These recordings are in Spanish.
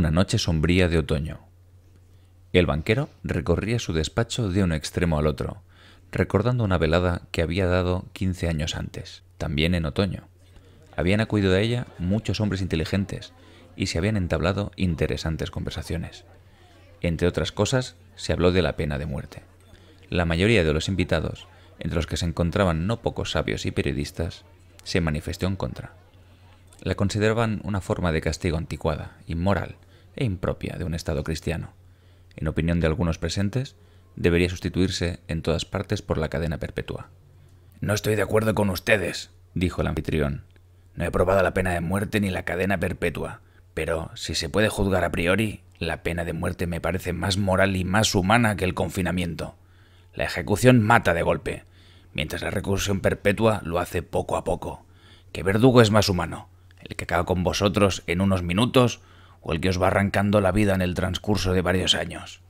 una noche sombría de otoño. El banquero recorría su despacho de un extremo al otro, recordando una velada que había dado 15 años antes, también en otoño. Habían acudido a ella muchos hombres inteligentes y se habían entablado interesantes conversaciones. Entre otras cosas, se habló de la pena de muerte. La mayoría de los invitados, entre los que se encontraban no pocos sabios y periodistas, se manifestó en contra. La consideraban una forma de castigo anticuada, inmoral e impropia de un Estado cristiano. En opinión de algunos presentes, debería sustituirse en todas partes por la cadena perpetua. No estoy de acuerdo con ustedes, dijo el anfitrión. No he probado la pena de muerte ni la cadena perpetua, pero si se puede juzgar a priori, la pena de muerte me parece más moral y más humana que el confinamiento. La ejecución mata de golpe, mientras la reclusión perpetua lo hace poco a poco. ¿Qué verdugo es más humano? ¿El que acaba con vosotros en unos minutos o el que os va arrancando la vida en el transcurso de varios años?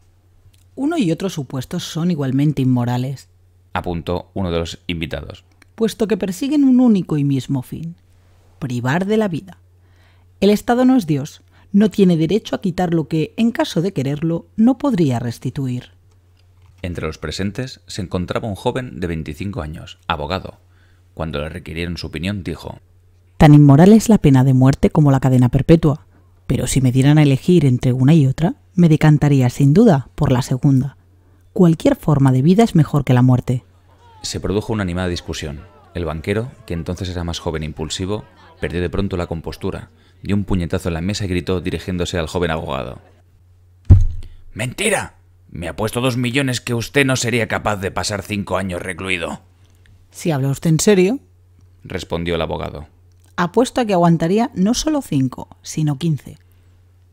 Uno y otro supuestos son igualmente inmorales, apuntó uno de los invitados, puesto que persiguen un único y mismo fin: privar de la vida. El Estado no es Dios, no tiene derecho a quitar lo que, en caso de quererlo, no podría restituir. Entre los presentes se encontraba un joven de 25 años, abogado. Cuando le requirieron su opinión, dijo: Tan inmoral es la pena de muerte como la cadena perpetua, pero si me dieran a elegir entre una y otra, me decantaría sin duda por la segunda. Cualquier forma de vida es mejor que la muerte. Se produjo una animada discusión. El banquero, que entonces era más joven e impulsivo, perdió de pronto la compostura, dio un puñetazo en la mesa y gritó dirigiéndose al joven abogado: ¡Mentira! Me apuesto 2 millones que usted no sería capaz de pasar 5 años recluido. Si habla usted en serio, respondió el abogado, apuesto a que aguantaría no solo 5, sino 15.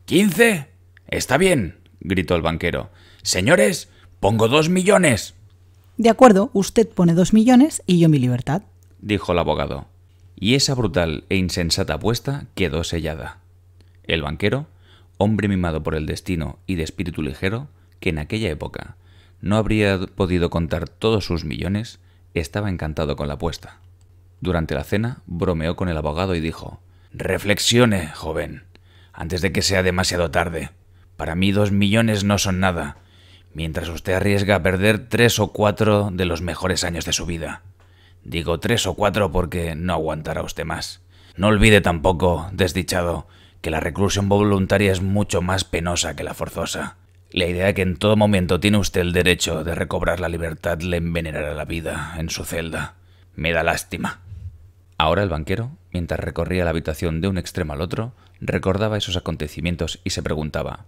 ¿15? Está bien, gritó el banquero. Señores, pongo 2 millones. De acuerdo, usted pone 2 millones y yo mi libertad, dijo el abogado. Y esa brutal e insensata apuesta quedó sellada. El banquero, hombre mimado por el destino y de espíritu ligero, que en aquella época no habría podido contar todos sus millones, estaba encantado con la apuesta. Durante la cena bromeó con el abogado y dijo: reflexione, joven, antes de que sea demasiado tarde. Para mí 2 millones no son nada, mientras usted arriesga a perder 3 o 4 de los mejores años de su vida. Digo 3 o 4 porque no aguantará usted más. No olvide tampoco, desdichado, que la reclusión voluntaria es mucho más penosa que la forzosa. La idea de que en todo momento tiene usted el derecho de recobrar la libertad le envenenará la vida en su celda. Me da lástima. Ahora el banquero, mientras recorría la habitación de un extremo al otro, recordaba esos acontecimientos y se preguntaba: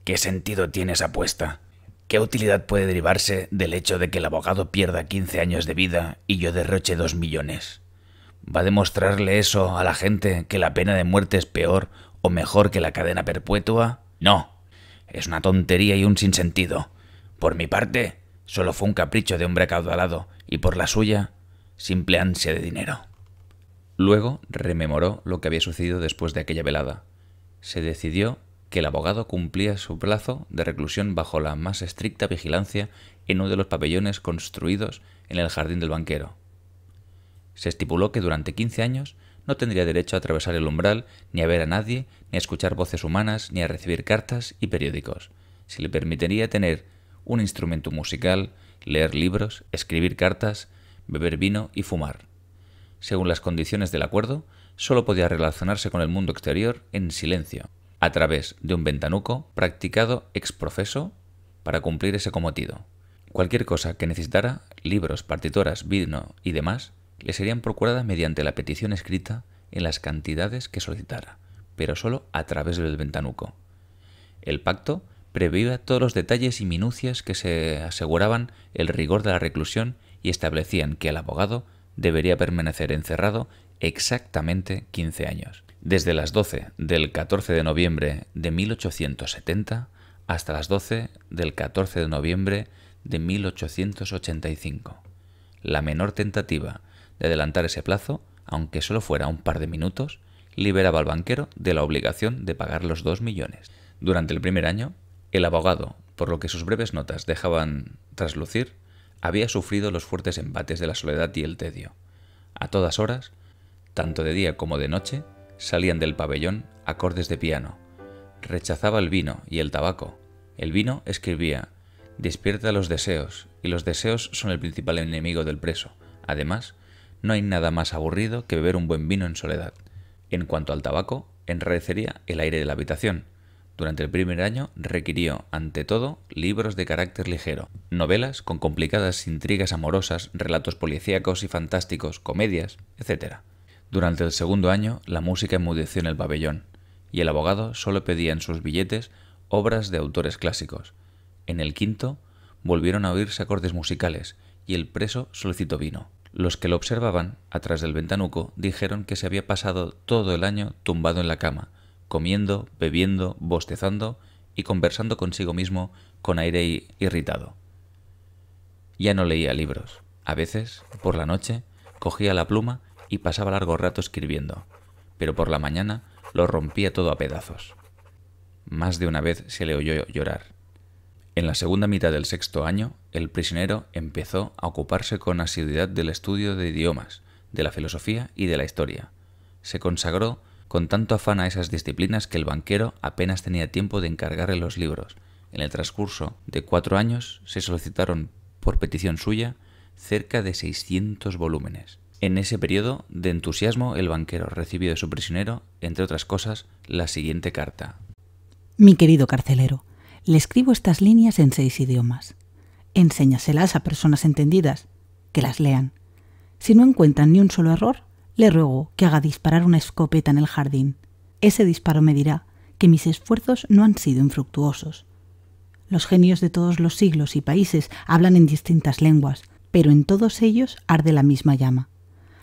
¿qué sentido tiene esa apuesta? ¿Qué utilidad puede derivarse del hecho de que el abogado pierda 15 años de vida y yo derroche 2 millones? ¿Va a demostrarle eso a la gente que la pena de muerte es peor o mejor que la cadena perpetua? No. Es una tontería y un sinsentido. Por mi parte, solo fue un capricho de hombre acaudalado y por la suya, simple ansia de dinero. Luego rememoró lo que había sucedido después de aquella velada. Se decidió que el abogado cumplía su plazo de reclusión bajo la más estricta vigilancia en uno de los pabellones construidos en el jardín del banquero. Se estipuló que durante 15 años no tendría derecho a atravesar el umbral, ni a ver a nadie, ni a escuchar voces humanas, ni a recibir cartas y periódicos. Se le permitiría tener un instrumento musical, leer libros, escribir cartas, beber vino y fumar. Según las condiciones del acuerdo, solo podía relacionarse con el mundo exterior en silencio, a través de un ventanuco practicado ex professo para cumplir ese cometido. Cualquier cosa que necesitara, libros, partituras, vino y demás, le serían procuradas mediante la petición escrita en las cantidades que solicitara, pero solo a través del ventanuco. El pacto preveía todos los detalles y minucias que se aseguraban el rigor de la reclusión y establecían que el abogado debería permanecer encerrado exactamente 15 años, desde las 12 del 14 de noviembre de 1870 hasta las 12 del 14 de noviembre de 1885. La menor tentativa de adelantar ese plazo, aunque solo fuera un par de minutos, liberaba al banquero de la obligación de pagar los 2 millones. Durante el primer año, el abogado, por lo que sus breves notas dejaban traslucir, había sufrido los fuertes embates de la soledad y el tedio. A todas horas, tanto de día como de noche, salían del pabellón acordes de piano, Rechazaba el vino y el tabaco. El vino, escribía, despierta los deseos, y los deseos son el principal enemigo del preso. Además, no hay nada más aburrido que beber un buen vino en soledad. En cuanto al tabaco, enrarecería el aire de la habitación. Durante el primer año requirió, ante todo, libros de carácter ligero, novelas con complicadas intrigas amorosas, relatos policíacos y fantásticos, comedias, etc. Durante el segundo año, la música enmudeció en el pabellón, y el abogado solo pedía en sus billetes obras de autores clásicos. En el quinto, volvieron a oírse acordes musicales, y el preso solicitó vino. Los que lo observaban, atrás del ventanuco, dijeron que se había pasado todo el año tumbado en la cama, comiendo, bebiendo, bostezando y conversando consigo mismo con aire irritado. Ya no leía libros. A veces, por la noche, cogía la pluma y pasaba largo rato escribiendo, pero por la mañana lo rompía todo a pedazos. Más de una vez se le oyó llorar. En la segunda mitad del sexto año, el prisionero empezó a ocuparse con asiduidad del estudio de idiomas, de la filosofía y de la historia. Se consagró con tanto afán a esas disciplinas que el banquero apenas tenía tiempo de encargarle los libros. En el transcurso de 4 años se solicitaron, por petición suya, cerca de 600 volúmenes. En ese periodo de entusiasmo, el banquero recibió de su prisionero, entre otras cosas, la siguiente carta. Mi querido carcelero, le escribo estas líneas en 6 idiomas. Enséñaselas a personas entendidas, que las lean. Si no encuentran ni un solo error, le ruego que haga disparar una escopeta en el jardín. Ese disparo me dirá que mis esfuerzos no han sido infructuosos. Los genios de todos los siglos y países hablan en distintas lenguas, pero en todos ellos arde la misma llama.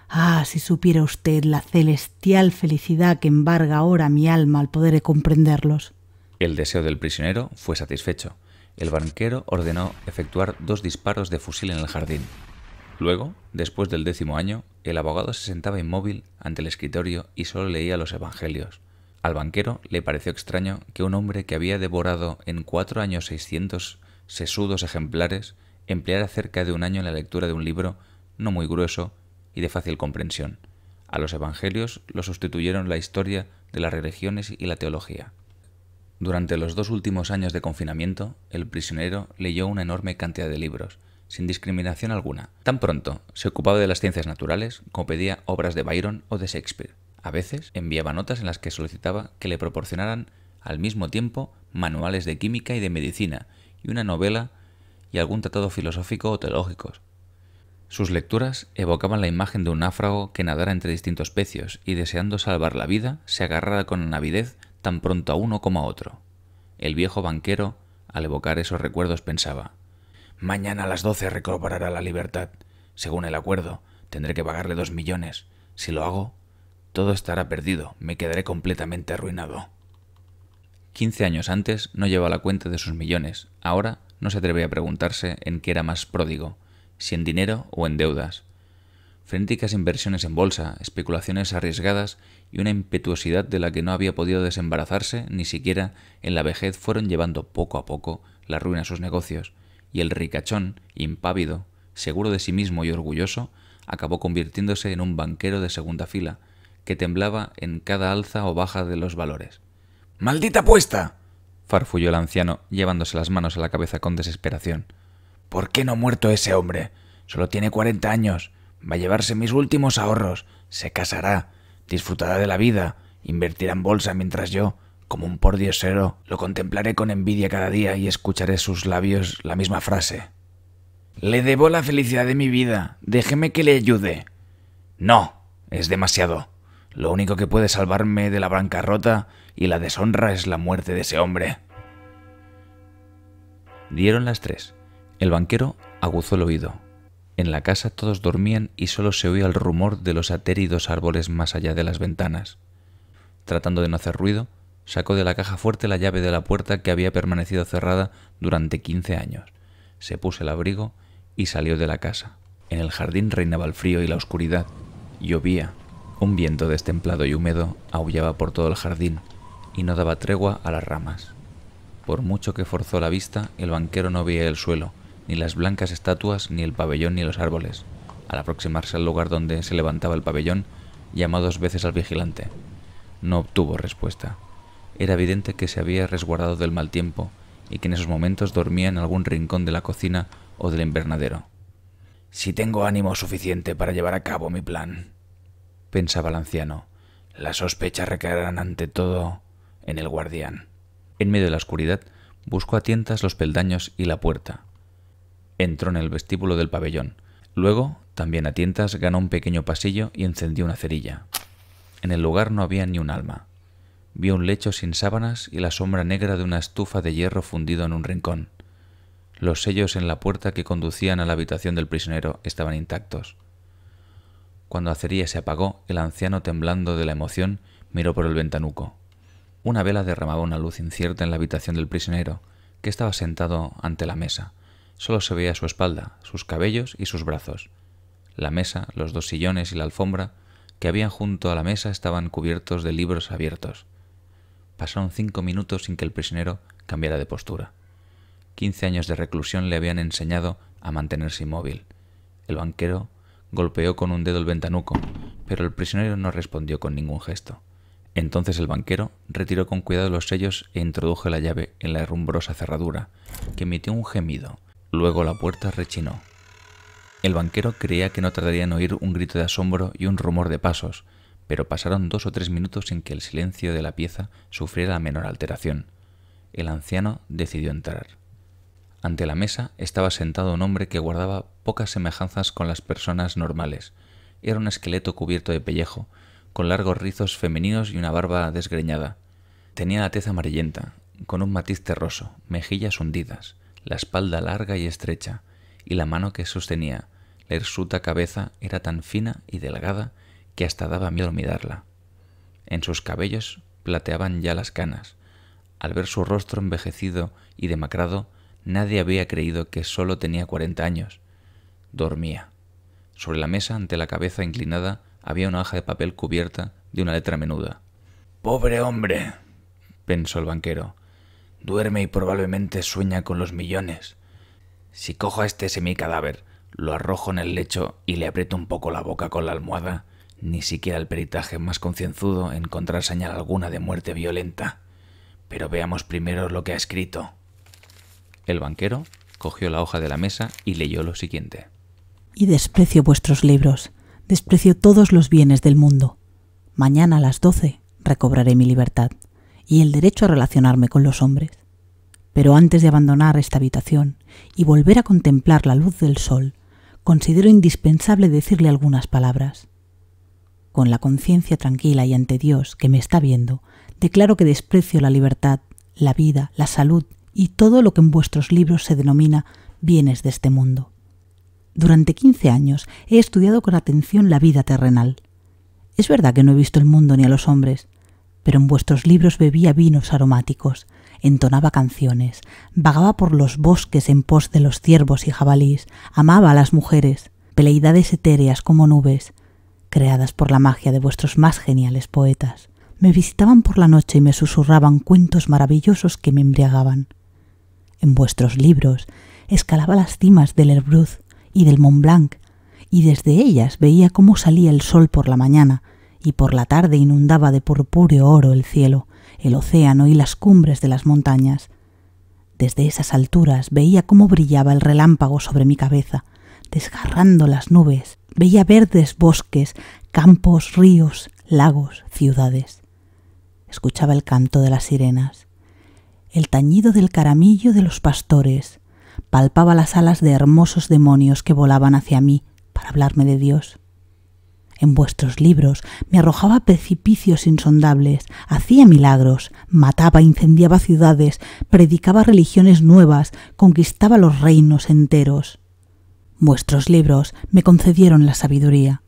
Ah, si supiera usted la celestial felicidad que embarga ahora mi alma al poder de comprenderlos. El deseo del prisionero fue satisfecho. El banquero ordenó efectuar 2 disparos de fusil en el jardín. Luego, después del 10º año, el abogado se sentaba inmóvil ante el escritorio y solo leía los evangelios. Al banquero le pareció extraño que un hombre que había devorado en 4 años 600 sesudos ejemplares empleara cerca de un año en la lectura de un libro no muy grueso y de fácil comprensión. A los evangelios lo sustituyeron la historia de las religiones y la teología. Durante los 2 últimos años de confinamiento, el prisionero leyó una enorme cantidad de libros, sin discriminación alguna. Tan pronto se ocupaba de las ciencias naturales como pedía obras de Byron o de Shakespeare. A veces enviaba notas en las que solicitaba que le proporcionaran al mismo tiempo manuales de química y de medicina y una novela y algún tratado filosófico o teológico. Sus lecturas evocaban la imagen de un náufrago que nadara entre distintos pecios y, deseando salvar la vida, se agarrara con avidez tan pronto a uno como a otro. El viejo banquero, al evocar esos recuerdos, pensaba: mañana a las 12 recobrará la libertad. Según el acuerdo, tendré que pagarle 2 millones. Si lo hago, todo estará perdido. Me quedaré completamente arruinado. 15 años antes no llevaba la cuenta de sus millones. Ahora no se atrevía a preguntarse en qué era más pródigo, si en dinero o en deudas. Frenéticas inversiones en bolsa, especulaciones arriesgadas y una impetuosidad de la que no había podido desembarazarse ni siquiera en la vejez fueron llevando poco a poco la ruina a sus negocios, y el ricachón, impávido, seguro de sí mismo y orgulloso, acabó convirtiéndose en un banquero de segunda fila, que temblaba en cada alza o baja de los valores. ¡Maldita apuesta!, farfulló el anciano, llevándose las manos a la cabeza con desesperación. ¿Por qué no ha muerto ese hombre? Solo tiene 40 años. Va a llevarse mis últimos ahorros. Se casará. Disfrutará de la vida. Invertirá en bolsa mientras yo, como un pordiosero, lo contemplaré con envidia cada día y escucharé sus labios la misma frase. Le debo la felicidad de mi vida. Déjeme que le ayude. No, es demasiado. Lo único que puede salvarme de la bancarrota y la deshonra es la muerte de ese hombre. Dieron las 3. El banquero aguzó el oído. En la casa todos dormían y solo se oía el rumor de los ateridos árboles más allá de las ventanas. Tratando de no hacer ruido, sacó de la caja fuerte la llave de la puerta que había permanecido cerrada durante 15 años. Se puso el abrigo y salió de la casa. En el jardín reinaba el frío y la oscuridad. Llovía. Un viento destemplado y húmedo aullaba por todo el jardín y no daba tregua a las ramas. Por mucho que forzó la vista, el banquero no veía el suelo, ni las blancas estatuas, ni el pabellón, ni los árboles. Al aproximarse al lugar donde se levantaba el pabellón, llamó 2 veces al vigilante. No obtuvo respuesta. Era evidente que se había resguardado del mal tiempo y que en esos momentos dormía en algún rincón de la cocina o del invernadero. «Si tengo ánimo suficiente para llevar a cabo mi plan», pensaba el anciano, «las sospechas recaerán ante todo en el guardián». En medio de la oscuridad buscó a tientas los peldaños y la puerta. Entró en el vestíbulo del pabellón. Luego, también a tientas, ganó un pequeño pasillo y encendió una cerilla. En el lugar no había ni un alma. Vio un lecho sin sábanas y la sombra negra de una estufa de hierro fundido en un rincón. Los sellos en la puerta que conducían a la habitación del prisionero estaban intactos. Cuando la cerilla se apagó, el anciano, temblando de la emoción, miró por el ventanuco. Una vela derramaba una luz incierta en la habitación del prisionero, que estaba sentado ante la mesa. Solo se veía su espalda, sus cabellos y sus brazos. La mesa, los 2 sillones y la alfombra que habían junto a la mesa estaban cubiertos de libros abiertos. Pasaron 5 minutos sin que el prisionero cambiara de postura. 15 años de reclusión le habían enseñado a mantenerse inmóvil. El banquero golpeó con un dedo el ventanuco, pero el prisionero no respondió con ningún gesto. Entonces el banquero retiró con cuidado los sellos e introdujo la llave en la herrumbrosa cerradura, que emitió un gemido. Luego la puerta rechinó. El banquero creía que no tardaría en oír un grito de asombro y un rumor de pasos, pero pasaron 2 o 3 minutos sin que el silencio de la pieza sufriera la menor alteración. El anciano decidió entrar. Ante la mesa estaba sentado un hombre que guardaba pocas semejanzas con las personas normales. Era un esqueleto cubierto de pellejo, con largos rizos femeninos y una barba desgreñada. Tenía la tez amarillenta, con un matiz terroso, mejillas hundidas, la espalda larga y estrecha, y la mano que sostenía la hirsuta cabeza era tan fina y delgada que hasta daba miedo mirarla. En sus cabellos plateaban ya las canas. Al ver su rostro envejecido y demacrado, nadie había creído que solo tenía 40 años. Dormía. Sobre la mesa, ante la cabeza inclinada, había una hoja de papel cubierta de una letra menuda. «Pobre hombre», pensó el banquero. «Duerme y probablemente sueña con los millones. Si cojo a este semicadáver, lo arrojo en el lecho y le aprieto un poco la boca con la almohada, ni siquiera el peritaje más concienzudo encontrará señal alguna de muerte violenta. Pero veamos primero lo que ha escrito». El banquero cogió la hoja de la mesa y leyó lo siguiente. «Y desprecio vuestros libros, desprecio todos los bienes del mundo. Mañana a las 12 recobraré mi libertad y el derecho a relacionarme con los hombres. Pero antes de abandonar esta habitación y volver a contemplar la luz del sol, considero indispensable decirle algunas palabras. Con la conciencia tranquila y ante Dios, que me está viendo, declaro que desprecio la libertad, la vida, la salud y todo lo que en vuestros libros se denomina bienes de este mundo. Durante 15 años he estudiado con atención la vida terrenal. Es verdad que no he visto el mundo ni a los hombres, pero en vuestros libros bebía vinos aromáticos, entonaba canciones, vagaba por los bosques en pos de los ciervos y jabalís, amaba a las mujeres, peleidades etéreas como nubes, creadas por la magia de vuestros más geniales poetas. Me visitaban por la noche y me susurraban cuentos maravillosos que me embriagaban. En vuestros libros escalaba las cimas del Elbruz y del Mont Blanc, y desde ellas veía cómo salía el sol por la mañana, y por la tarde inundaba de purpúreo oro el cielo, el océano y las cumbres de las montañas. Desde esas alturas veía cómo brillaba el relámpago sobre mi cabeza, desgarrando las nubes. Veía verdes bosques, campos, ríos, lagos, ciudades. Escuchaba el canto de las sirenas, el tañido del caramillo de los pastores. Palpaba las alas de hermosos demonios que volaban hacia mí para hablarme de Dios. En vuestros libros me arrojaba a precipicios insondables, hacía milagros, mataba, incendiaba ciudades, predicaba religiones nuevas, conquistaba los reinos enteros. Vuestros libros me concedieron la sabiduría.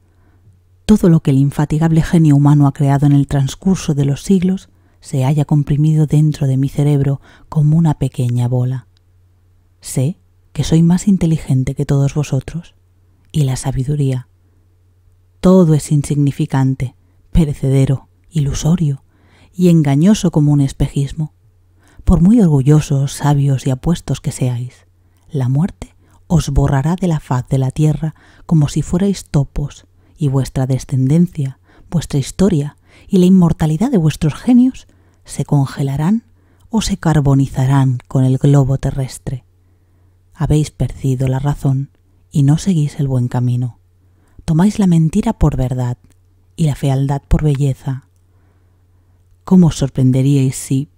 Todo lo que el infatigable genio humano ha creado en el transcurso de los siglos se halla comprimido dentro de mi cerebro como una pequeña bola. Sé que soy más inteligente que todos vosotros, y la sabiduría. Todo es insignificante, perecedero, ilusorio y engañoso como un espejismo. Por muy orgullosos, sabios y apuestos que seáis, la muerte os borrará de la faz de la tierra como si fuerais topos, y vuestra descendencia, vuestra historia y la inmortalidad de vuestros genios se congelarán o se carbonizarán con el globo terrestre. Habéis perdido la razón y no seguís el buen camino. Tomáis la mentira por verdad y la fealdad por belleza. ¿Cómo os sorprenderíais si,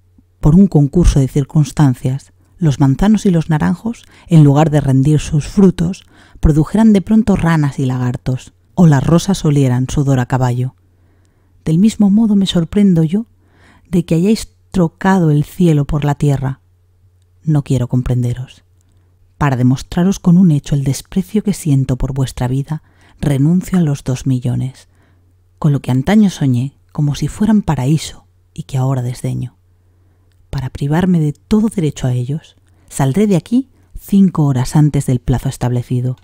por un concurso de circunstancias, los manzanos y los naranjos, en lugar de rendir sus frutos, produjeran de pronto ranas y lagartos, o las rosas olieran sudor a caballo? Del mismo modo me sorprendo yo de que hayáis trocado el cielo por la tierra. No quiero comprenderos. Para demostraros con un hecho el desprecio que siento por vuestra vida, renuncio a los 2 millones, con lo que antaño soñé como si fueran paraíso y que ahora desdeño. Para privarme de todo derecho a ellos, saldré de aquí 5 horas antes del plazo establecido,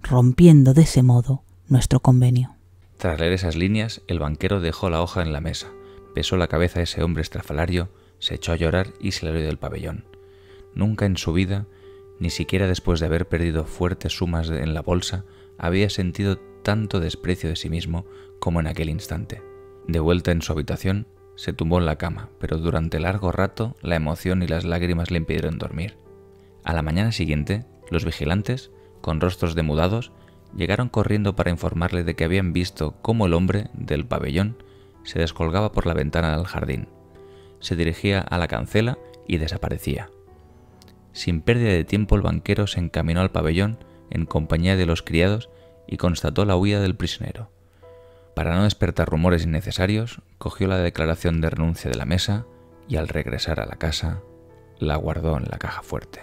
rompiendo de ese modo nuestro convenio. Tras leer esas líneas, el banquero dejó la hoja en la mesa, besó la cabeza a ese hombre estrafalario, se echó a llorar y se salió del pabellón. Nunca en su vida, ni siquiera después de haber perdido fuertes sumas en la bolsa, había sentido tanto desprecio de sí mismo como en aquel instante. De vuelta en su habitación, se tumbó en la cama, pero durante largo rato la emoción y las lágrimas le impidieron dormir. A la mañana siguiente, los vigilantes, con rostros demudados, llegaron corriendo para informarle de que habían visto cómo el hombre del pabellón se descolgaba por la ventana del jardín. Se dirigía a la cancela y desaparecía. Sin pérdida de tiempo, el banquero se encaminó al pabellón en compañía de los criados y constató la huida del prisionero. Para no despertar rumores innecesarios, cogió la declaración de renuncia de la mesa y al regresar a la casa, la guardó en la caja fuerte.